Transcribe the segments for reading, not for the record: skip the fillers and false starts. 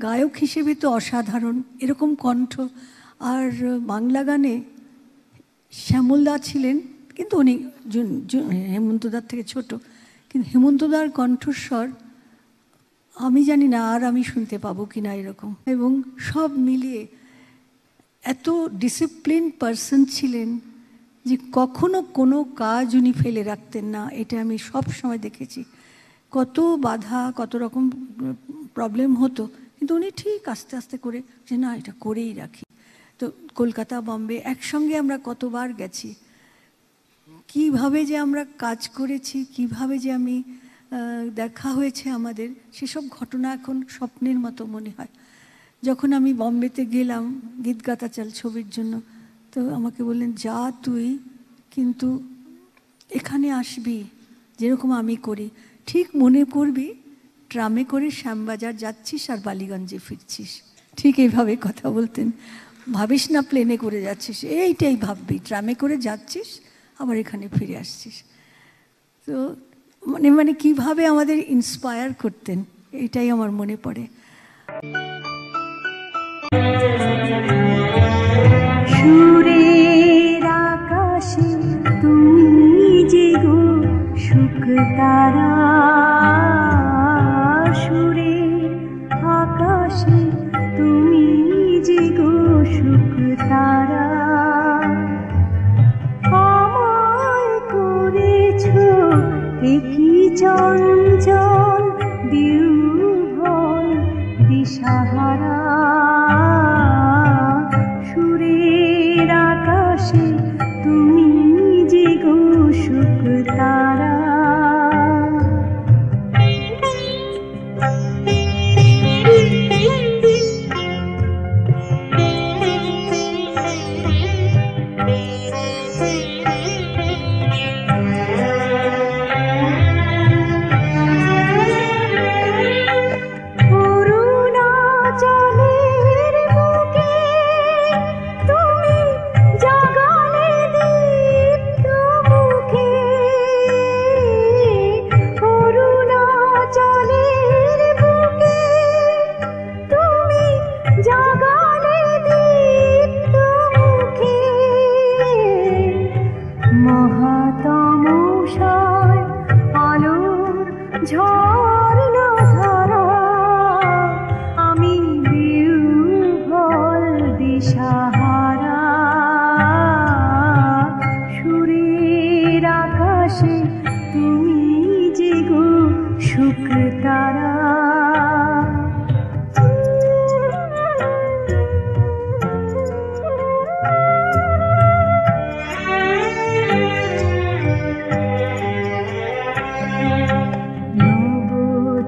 গায়ক হিসেবে তো অসাধারণ, এরকম কণ্ঠ। আর বাংলা গানে শ্যামলদা ছিলেন, কিন্তু উনি হেমন্তদার থেকে ছোট, কিন্তু হেমন্তদার কণ্ঠস্বর আমি জানি না আর আমি শুনতে পাবো কিনা এরকম। এবং সব মিলিয়ে এত ডিসিপ্লিন পারসন ছিলেন যে কখনো কোনো কাজ উনি ফেলে রাখতেন না, এটা আমি সব সময় দেখেছি। কত বাধা, কত রকম প্রবলেম হতো, কিন্তু উনি ঠিক আস্তে আস্তে করে যে না এটা করেই রাখি। তো কলকাতা বম্বে একসঙ্গে আমরা কতবার গেছি, কিভাবে যে আমরা কাজ করেছি, কিভাবে যে আমি দেখা হয়েছে আমাদের, সেসব ঘটনা এখন স্বপ্নের মতো মনে হয়। যখন আমি বম্বেতে গেলাম গীত গাতা চাল ছবির জন্য, তো আমাকে বললেন যা তুই, কিন্তু এখানে আসবি যেরকম আমি করি, ঠিক মনে করবি ট্রামে করে শ্যামবাজার যাচ্ছিস আর বালিগঞ্জে ফিরছিস, ঠিক এইভাবে কথা বলতেন। ভাবিস না প্লেনে করে যাচ্ছিস, এইটাই ভাববি, ট্রামে করে যাচ্ছিস আবার এখানে ফিরে আসছিস। তো মানে কিভাবে আমাদের ইন্সপায়ার করতেন, এটাই আমার মনে পড়ে। সুরের আকাশে তুমি যে গো সুখ তারা, সুরের আকাশে তুমি যে গো সুখ তারা, আমায় করেছ একই চঞ্চল বিহ্বল দিশাহারা। সুরের আকাশে তুমি যে গো সুখ তারা, ঝর্ণা ধারা, আমি বিহ্বল দিশাহারা। সুরের আকাশে তুমি যে গো সুখ তারা,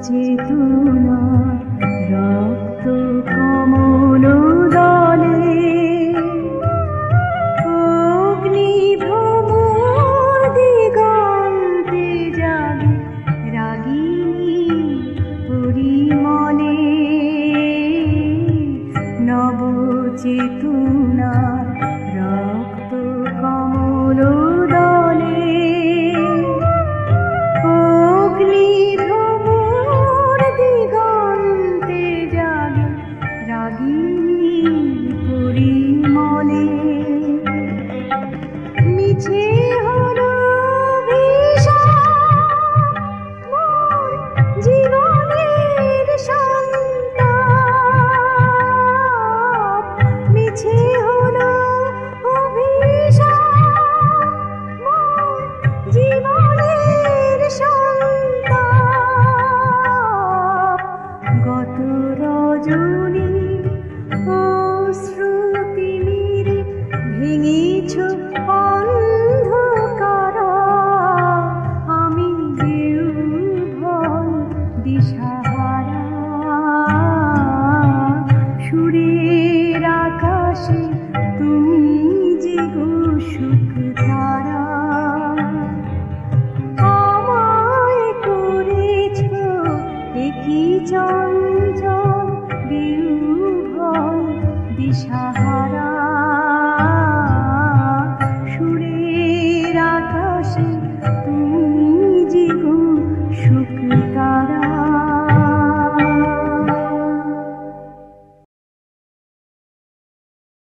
চেতনা রক্ত কমল দলে, অগ্নি ভ্রমর দিগন্তে জাগে রাগিনী পরিমলে। নব চেতনা রক্ত কমল দলে, অগ্নি পরিমলে। মিছে হলো মোর জীবনের সন্তাপ, মিছে হলো মোর জীবনের সন্তাপ। গত রজনী শ্রুতি মিরে ভেঙেছ অন্ধকার, আমি বিহ্বল দিশাহারা। সুরের আকাশে তুমি যে গো সুখ তারা, আমায় করেছ একই চঞ্চল বিহ্বল দিশাহারা।